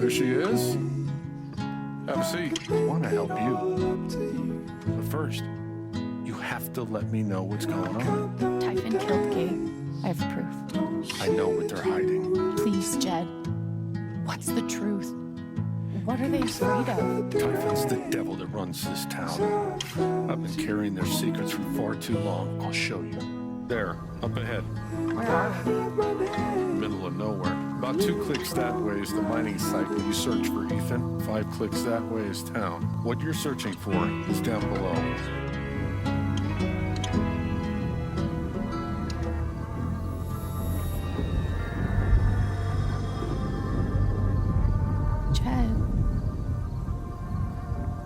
There she is. Have a seat. I want to help you. But first, you have to let me know what's going on. Typhon killed Gabe. I have proof. I know what they're hiding. Please, Jed. What's the truth? What are they afraid of? Typhon's the devil that runs this town. I've been carrying their secrets for far too long. I'll show you. There, up ahead. Where are we? Middle of nowhere. About 2 clicks that way is the mining site where you search for Ethan. 5 clicks that way is town. What you're searching for is down below. Jed.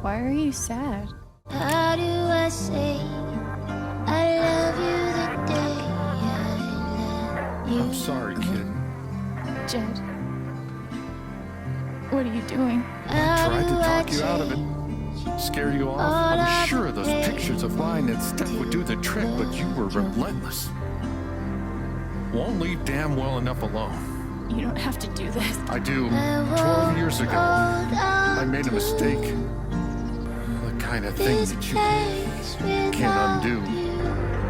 Why are you sad? How do I say I love you the day I let you? I'm sorry, kid. Jed. What are you doing? Tried to talk you out of it. Scare you off. I was sure those pictures of Ryan and Steph would do the trick, but you were relentless. Won't leave damn well enough alone. You don't have to do this. I do. 12 years ago, I made a mistake. The kind of thing that you can't undo.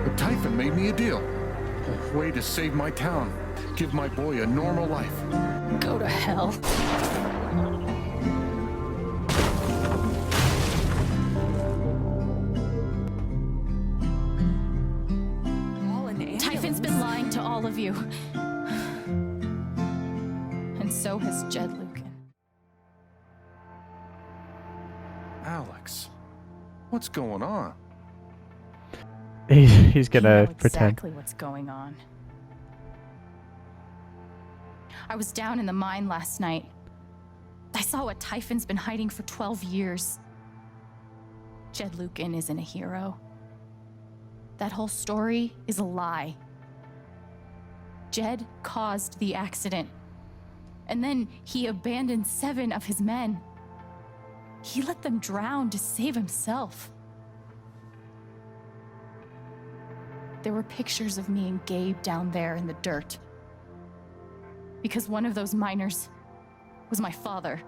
But Typhon made me a deal. A way to save my town. Give my boy a normal life. Go to hell. Typhon's been lying to all of you. And so has Jed Lucan. Alex, what's going on? He's gonna You know pretend. exactly what's going on. I was down in the mine last night. I saw what Typhon's been hiding for 12 years. Jed Lucan isn't a hero. That whole story is a lie. Jed caused the accident. And then he abandoned 7 of his men. He let them drown to save himself. There were pictures of me and Gabe down there in the dirt. Because one of those miners was my father.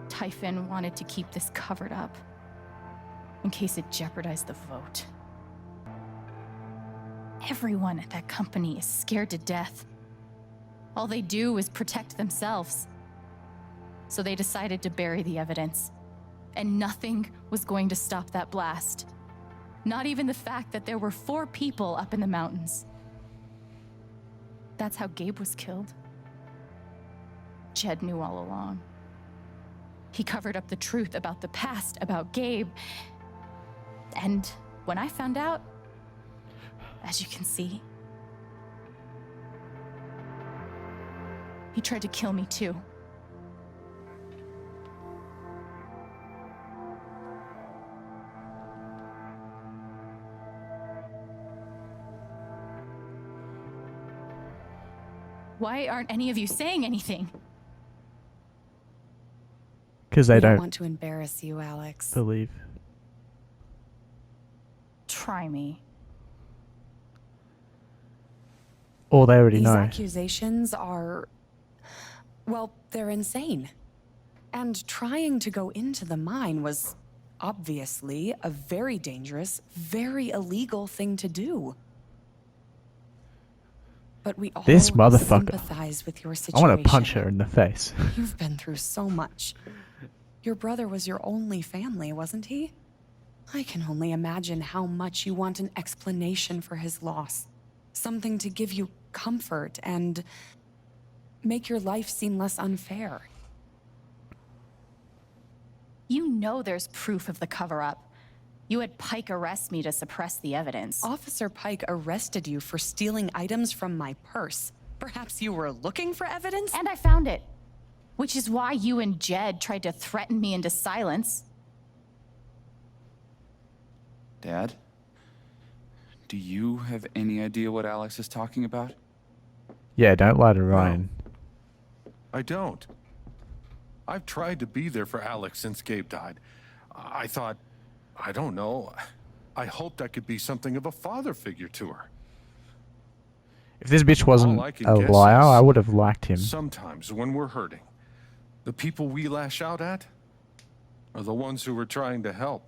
Typhon wanted to keep this covered up in case it jeopardized the vote. Everyone at that company is scared to death. All they do is protect themselves. So they decided to bury the evidence. And nothing was going to stop that blast. Not even the fact that there were 4 people up in the mountains. That's how Gabe was killed. Jed knew all along. He covered up the truth about the past, about Gabe. And when I found out, as you can see, he tried to kill me too. Why aren't any of you saying anything? Because they We don't don't want to embarrass you, Alex. believe. Try me. Or they already These know. accusations are, well, they're insane. And trying to go into the mine was obviously a very dangerous, very illegal thing to do. But we all This motherfucker. sympathize with your I situation. want to punch her in the face. You've been through so much. Your brother was your only family, wasn't he? I can only imagine how much you want an explanation for his loss. Something to give you comfort and make your life seem less unfair. You know there's proof of the cover-up. You had Pike arrest me to suppress the evidence. Officer Pike arrested you for stealing items from my purse. Perhaps you were looking for evidence? And I found it. Which is why you and Jed tried to threaten me into silence. Dad? Do you have any idea what Alex is talking about? Yeah, don't lie to Ryan. I don't. I've tried to be there for Alex since Gabe died. I thought, I don't know, I hoped I could be something of a father figure to her. If this bitch wasn't All I can a guess liar, is I would have liked him. Sometimes when we're hurting, the people we lash out at are the ones who are trying to help.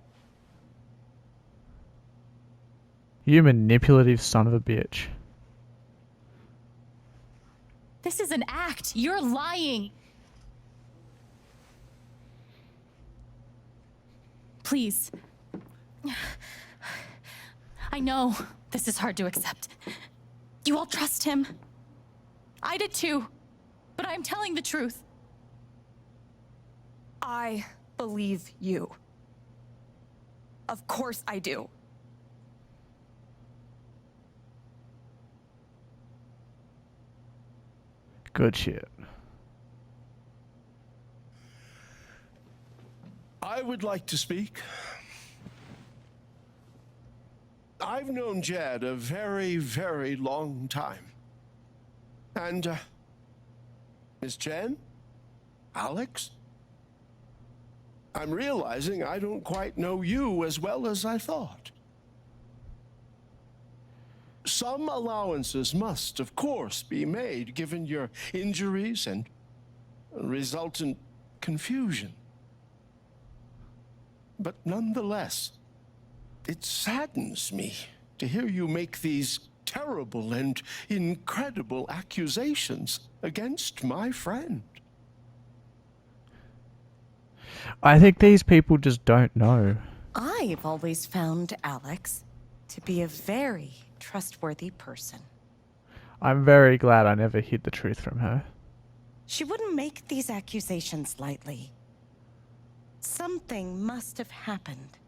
You manipulative son of a bitch. This is an act. You're lying. Please. I know this is hard to accept. You all trust him. I did too. But I'm telling the truth. I believe you. Of course I do. Good shit. I would like to speak. I've known Jed a very, very long time. And, Miss Chen? Alex? I'm realizing I don't quite know you as well as I thought. Some allowances must, of course, be made given your injuries and resultant confusion. But nonetheless, it saddens me to hear you make these terrible and incredible accusations against my friend. I think these people just don't know. I've always found Alex to be a very trustworthy person. I'm very glad I never hid the truth from her. She wouldn't make these accusations lightly. Something must have happened.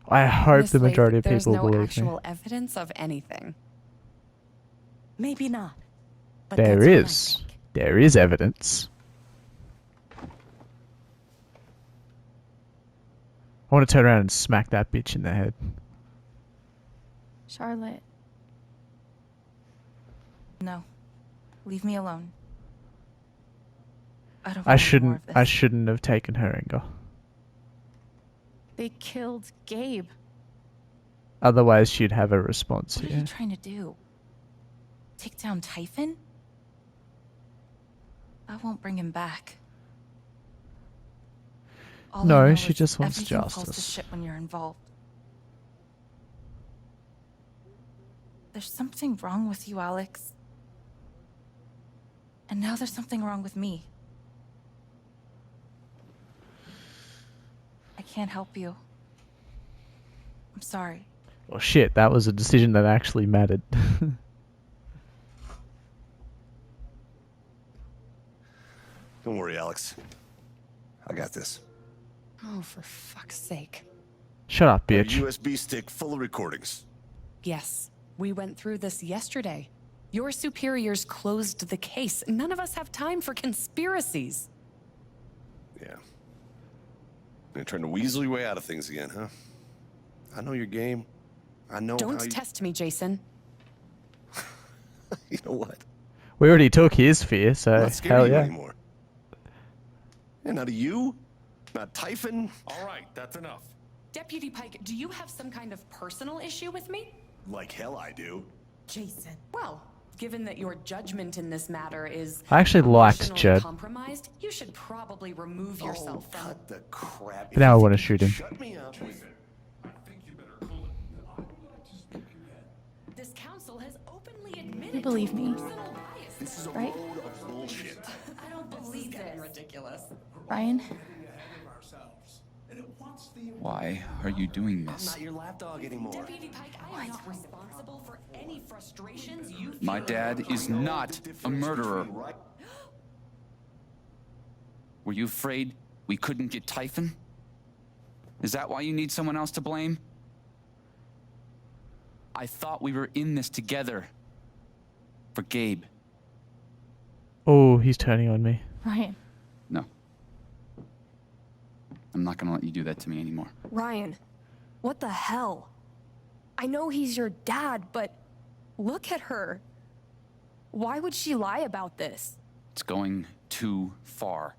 I hope Miss the majority of Lathan, there's people no believe me. actual evidence of anything. Maybe not. But There that's what I is. think. There is evidence. I want to turn around and smack that bitch in the head. Charlotte. No. Leave me alone. I don't I want any more shouldn't. of this. I shouldn't have taken her anger. They killed Gabe. Otherwise, she'd have a response What are here. you trying to do? Take down Typhon? I won't bring him back. All I No, know she is just wants everything falls to justice. shit when you're involved. There's something wrong with you, Alex. And now there's something wrong with me. I can't help you. I'm sorry. Well, shit, that was a decision that actually mattered. Don't worry, Alex. I got this. Oh, for fuck's sake. Shut up, A bitch. USB stick full of recordings. Yes, we went through this yesterday. Your superiors closed the case. None of us have time for conspiracies. Yeah. You're trying to weasel your way out of things again, huh? I know your game. I know how Don't you... test me, Jason. You know what? We already took his fear, so I'm not scared hell of you yeah. anymore. And not of you, not Typhon. All right, that's enough. Deputy Pike, do you have some kind of personal issue with me? Like hell I do. Jason. Well, given that your judgment in this matter is I actually liked emotionally Jed. compromised, you should probably remove yourself from. Cut the crap. But now I want to shoot him. Shut me up. I think you better cool it. I would like to speak again. This council has openly admitted You believe to me, personal bias. This is a right? load of bullshit. I don't believe this. Ridiculous. Ryan? Why are you doing I'm this? not your lapdog anymore. Deputy Pike, I am not responsible for any frustrations you My feel. dad is not a murderer. Right? Were you afraid we couldn't get Typhon? Is that why you need someone else to blame? I thought we were in this together. For Gabe. Oh, he's turning on me. Ryan. No. I'm not gonna let you do that to me anymore. Ryan, what the hell? I know he's your dad, but look at her. Why would she lie about this? It's going too far.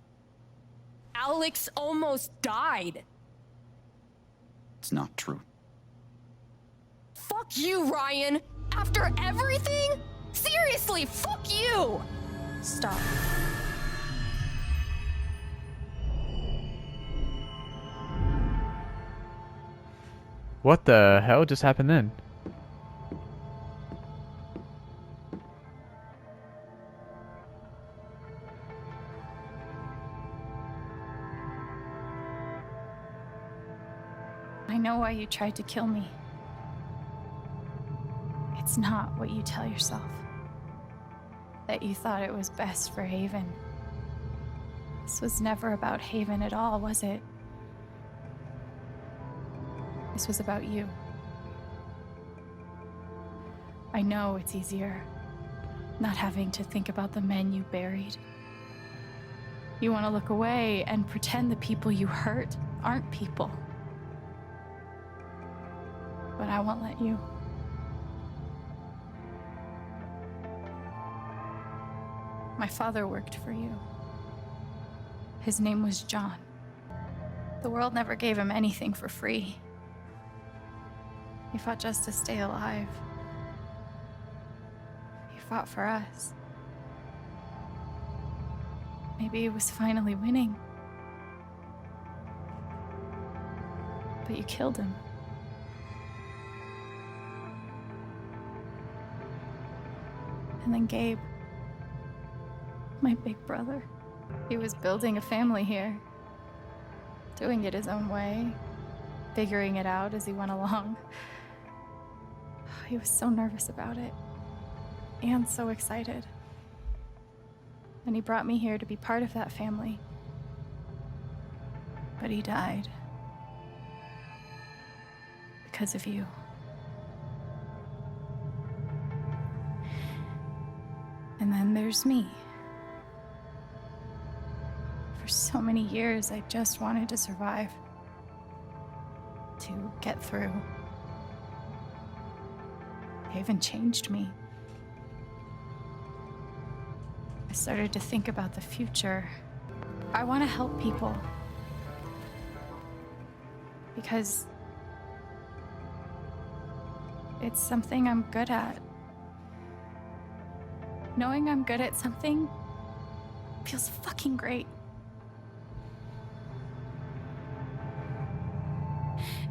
Alex almost died. It's not true. Fuck you, Ryan. After everything? Seriously? Seriously, fuck you! Stop. What the hell just happened then? I know why you tried to kill me. It's not what you tell yourself. That you thought it was best for Haven. This was never about Haven at all, was it? This was about you. I know it's easier not having to think about the men you buried. You want to look away and pretend the people you hurt aren't people. But I won't let you. My father worked for you. His name was John. The world never gave him anything for free. He fought just to stay alive. He fought for us. Maybe he was finally winning. But you killed him. And then Gabe, my big brother, he was building a family here. Doing it his own way, figuring it out as he went along. He was so nervous about it, and so excited. And he brought me here to be part of that family. But he died. Because of you. And then there's me. For so many years, I just wanted to survive. To get through. Haven changed me. I started to think about the future. I want to help people. Because it's something I'm good at. Knowing I'm good at something feels fucking great.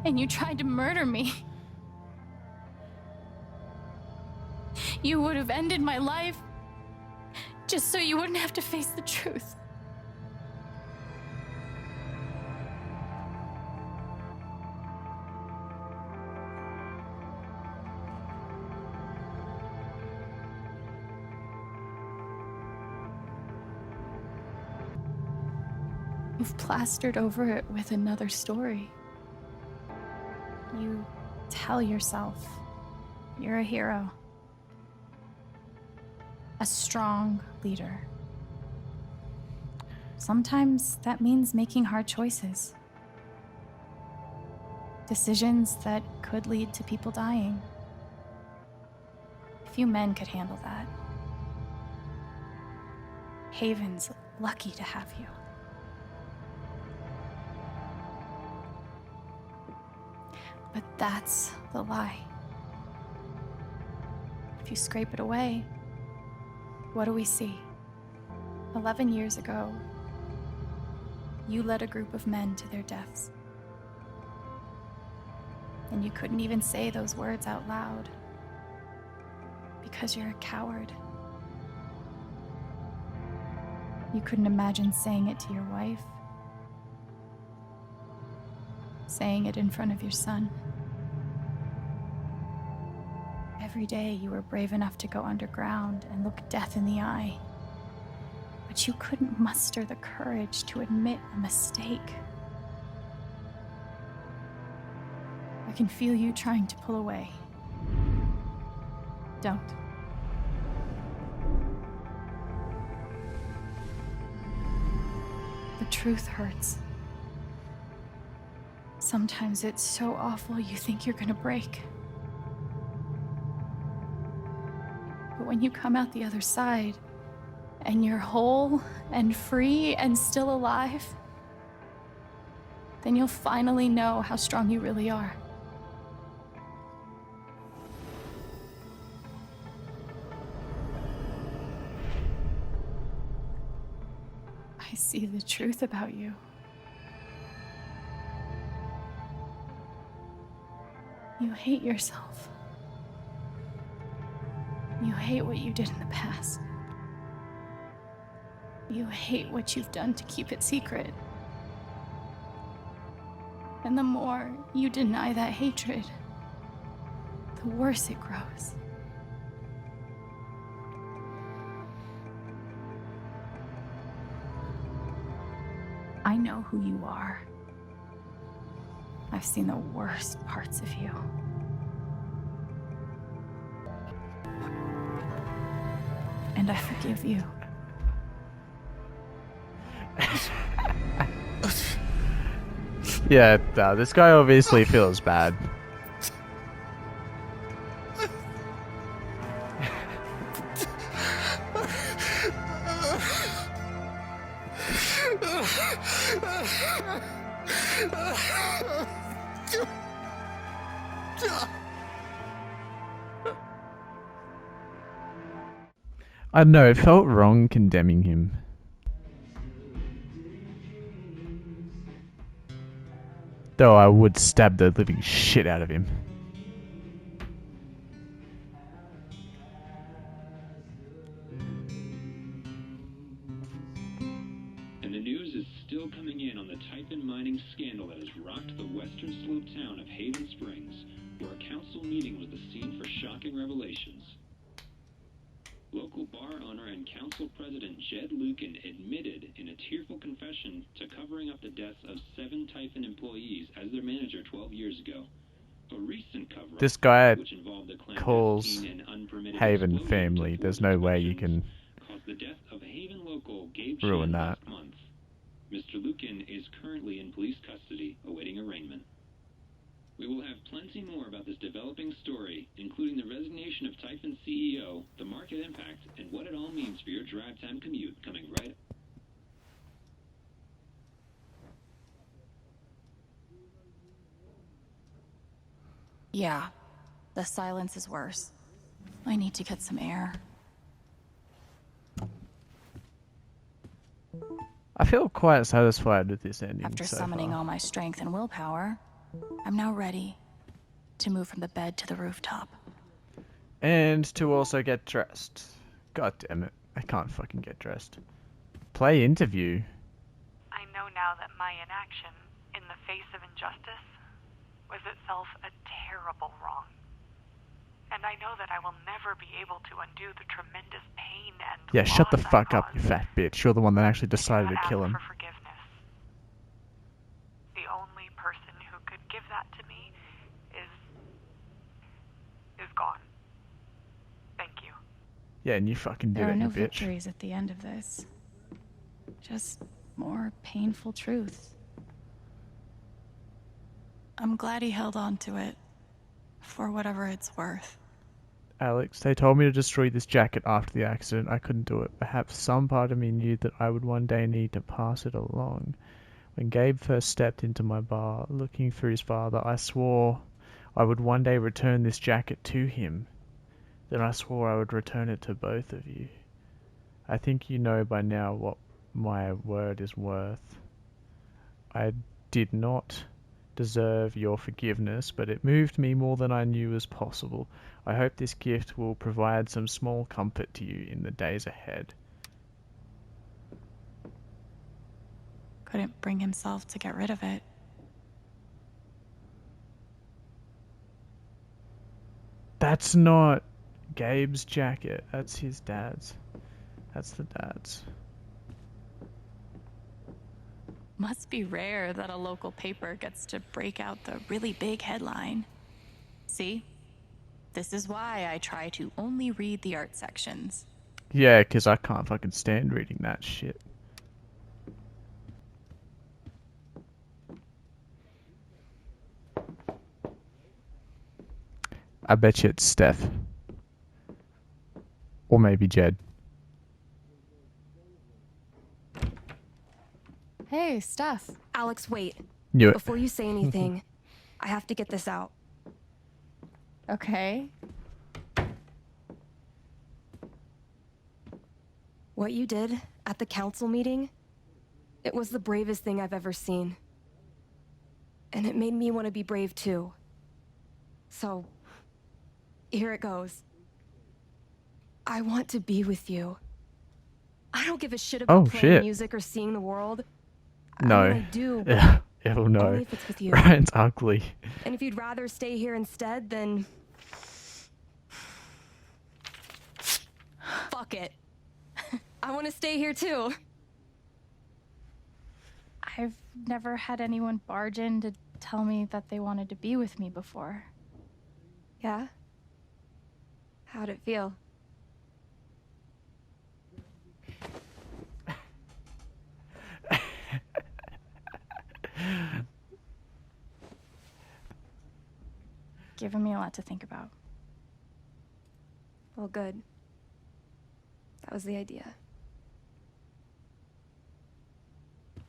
And you tried to murder me. You would have ended my life just so you wouldn't have to face the truth. You've plastered over it with another story. You tell yourself you're a hero. A strong leader. Sometimes that means making hard choices. Decisions that could lead to people dying. Few men could handle that. Haven's lucky to have you. But that's the lie. If you scrape it away, what do we see? 11 years ago, you led a group of men to their deaths. And you couldn't even say those words out loud because you're a coward. You couldn't imagine saying it to your wife, saying it in front of your son. Every day you were brave enough to go underground and look death in the eye. But you couldn't muster the courage to admit a mistake. I can feel you trying to pull away. Don't. The truth hurts. Sometimes it's so awful you think you're gonna break. But when you come out the other side, and you're whole and free and still alive, then you'll finally know how strong you really are. I see the truth about you. You hate yourself. You hate what you did in the past. You hate what you've done to keep it secret. And the more you deny that hatred, the worse it grows. I know who you are. I've seen the worst parts of you. And I forgive you. Yeah, no, this guy obviously feels bad. I don't know, it felt wrong condemning him. Though I would stab the living shit out of him. And the news is still coming in on the Titan mining scandal that has rocked the western slope town of Haven Springs, where a council meeting was the scene for shocking revelations. Local bar owner and council president Jed Lucan admitted in a tearful confession to covering up the deaths of 7 Typhon employees as their manager 12 years ago. A recent cover-up, This guy which involved the claim calls of an unpermitted Haven explosion family. to There's force no way you can caused the death of Haven local Gabe ruin Chen that. last month. Mr. Lucan is currently in police custody, awaiting arraignment. We will have plenty more about this developing story, including the resignation of Typhon CEO, the market impact, and what it all means for your drive time commute, coming right. Yeah, the silence is worse. I need to get some air. I feel quite satisfied with this ending After so summoning far. all my strength and willpower, I'm now ready to move from the bed to the rooftop. And to also get dressed. God damn it. I can't fucking get dressed. Play interview. I know now that my inaction, in the face of injustice, was itself a terrible wrong. And I know that I will never be able to undo the tremendous pain and Yeah, shut the loss I fuck up, caused. you fat bitch. You're the one that actually decided to I kill ask him. for forgiveness. The only person who could give that to me is gone. Thank you. Yeah, and you fucking did There are it, no you bitch. victories at the end of this. Just more painful truths. I'm glad he held on to it, for whatever it's worth. Alex, they told me to destroy this jacket after the accident. I couldn't do it. Perhaps some part of me knew that I would one day need to pass it along. When Gabe first stepped into my bar, looking for his father, I swore I would one day return this jacket to him. Then I swore I would return it to both of you. I think you know by now what my word is worth. I did not deserve your forgiveness, but it moved me more than I knew was possible. I hope this gift will provide some small comfort to you in the days ahead. Couldn't bring himself to get rid of it. That's not Gabe's jacket. That's his dad's. That's the dad's. Must be rare that a local paper gets to break out the really big headline. See? This is why I try to only read the art sections. Yeah, 'cause I can't fucking stand reading that shit. I bet you it's Steph. Or maybe Jed. Hey, Steph. Alex, wait. Knew it. Before you say anything, I have to get this out. Okay. What you did at the council meeting It was the bravest thing I've ever seen. And it made me want to be brave too. So, here it goes. I want to be with you. I don't give a shit about playing music or seeing the world. No. I mean, I do, but Yeah. Hell no. only if it's with you. Ryan's ugly. And if you'd rather stay here instead, then... Fuck it. I want to stay here too. I've never had anyone barge in to tell me that they wanted to be with me before. Yeah? How'd it feel? Giving me a lot to think about. Well, good. That was the idea.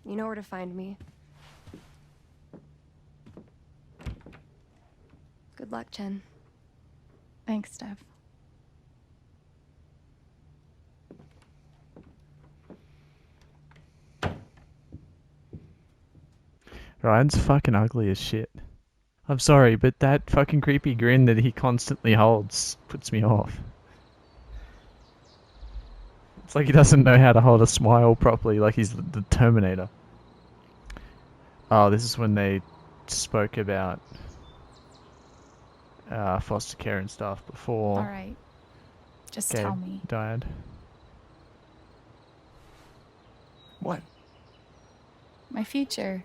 You know where to find me. Good luck, Chen. Thanks, Steph. Ryan's fucking ugly as shit. I'm sorry, but that fucking creepy grin that he constantly holds puts me off. It's like he doesn't know how to hold a smile properly, like he's the Terminator. Oh, this is when they spoke about foster care and stuff before. Alright. Just Gabe tell me. died. What? My future.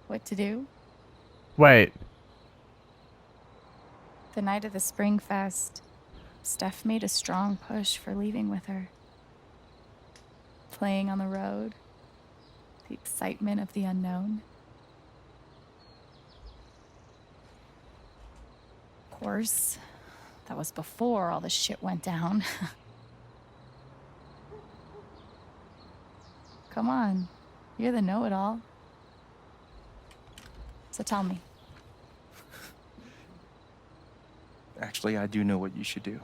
What to do? Wait. The night of the Spring Fest, Steph made a strong push for leaving with her. Playing on the road. The excitement of the unknown. Of course, that was before all the shit went down. Come on, you're the know-it-all. So tell me. Actually, I do know what you should do.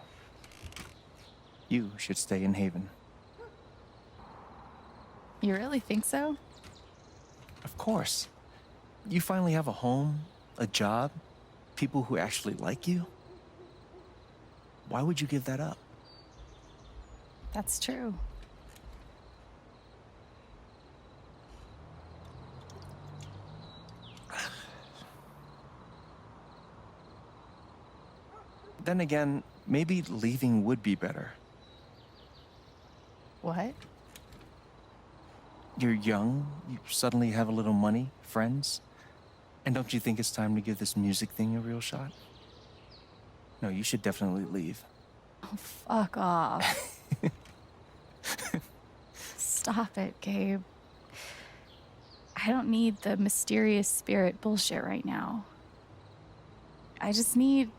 You should stay in Haven. You really think so? Of course. You finally have a home, a job, people who actually like you. Why would you give that up? That's true. Then again, maybe leaving would be better. What? You're young, you suddenly have a little money, friends. And don't you think it's time to give this music thing a real shot? No, you should definitely leave. Oh, fuck off. Stop it, Gabe. I don't need the mysterious spirit bullshit right now. I just need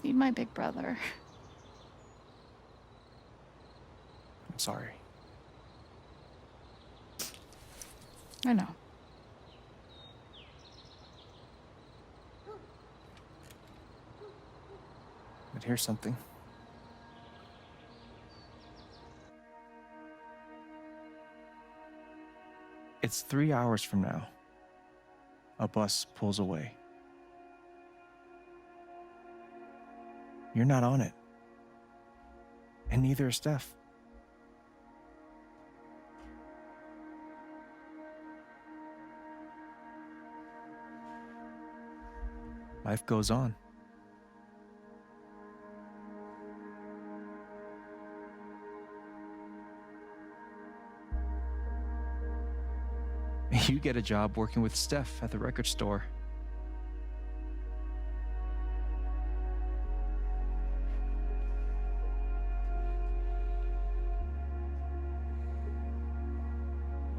my big brother. I'm sorry. I know. But here's something. It's 3 hours from now. A bus pulls away. You're not on it. And neither is Steph. Life goes on. You get a job working with Steph at the record store.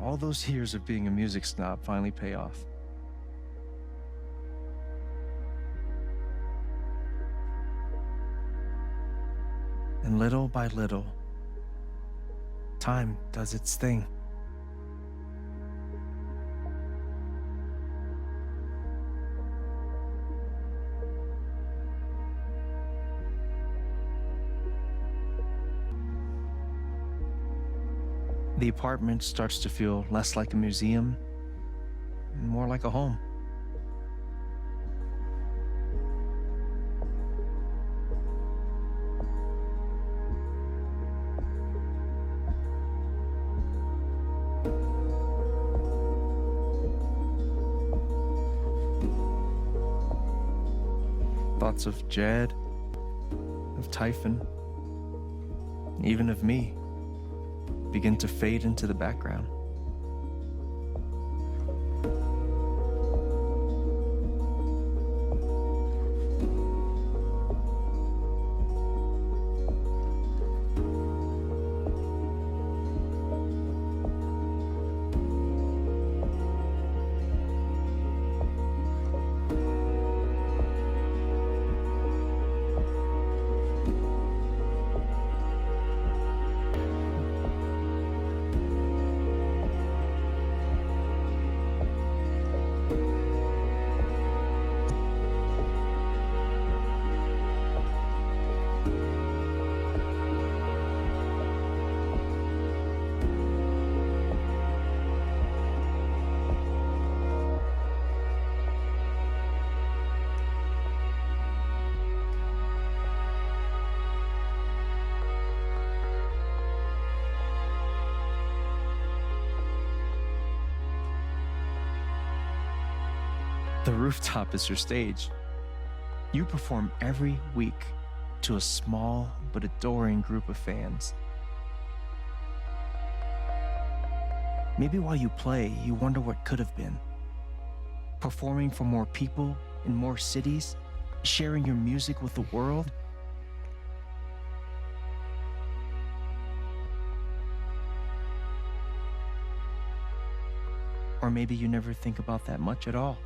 All those years of being a music snob finally pay off. And little by little, time does its thing. The apartment starts to feel less like a museum and more like a home. Thoughts of Jed, of Typhon, even of me, begin to fade into the background. The rooftop is your stage. You perform every week to a small but adoring group of fans. Maybe while you play, you wonder what could have been. Performing for more people in more cities, sharing your music with the world. Or maybe you never think about that much at all.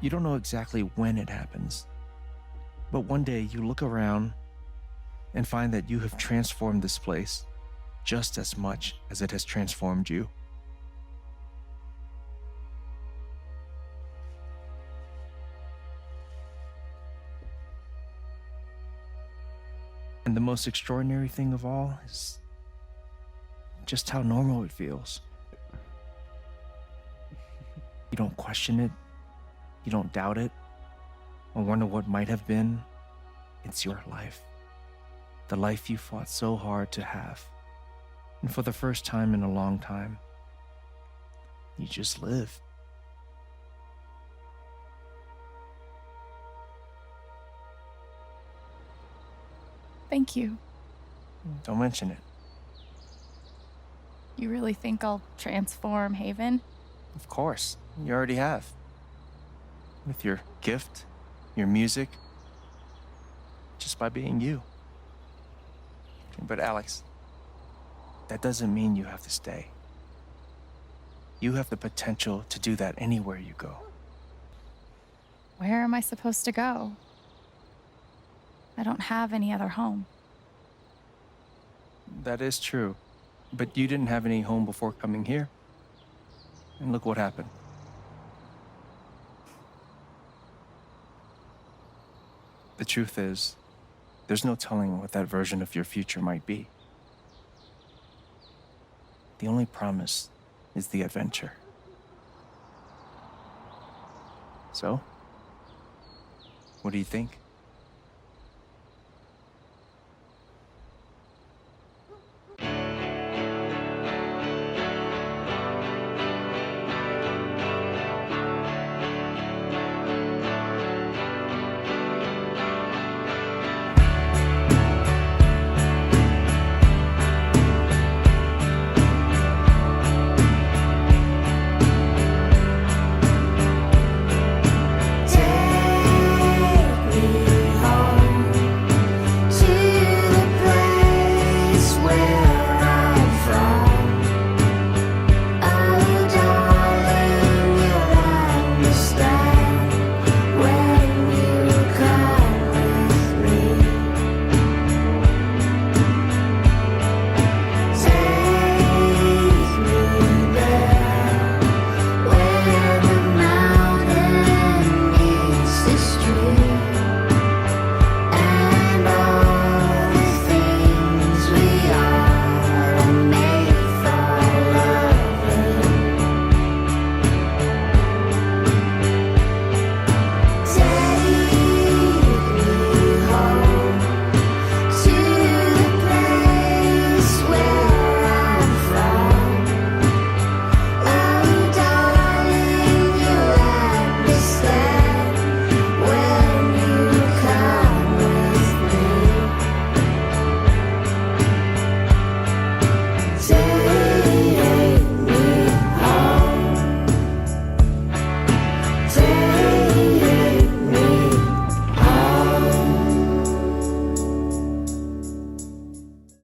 You don't know exactly when it happens, but one day you look around and find that you have transformed this place just as much as it has transformed you. And the most extraordinary thing of all is just how normal it feels. You don't question it. You don't doubt it or wonder what might have been. It's your life. The life you fought so hard to have. And for the first time in a long time, you just live. Thank you. Don't mention it. You really think I'll transform Haven? Of course, you already have. With your gift, your music, just by being you. But Alex, that doesn't mean you have to stay. You have the potential to do that anywhere you go. Where am I supposed to go? I don't have any other home. That is true, but you didn't have any home before coming here. And look what happened. The truth is, there's no telling what that version of your future might be. The only promise is the adventure. So, what do you think?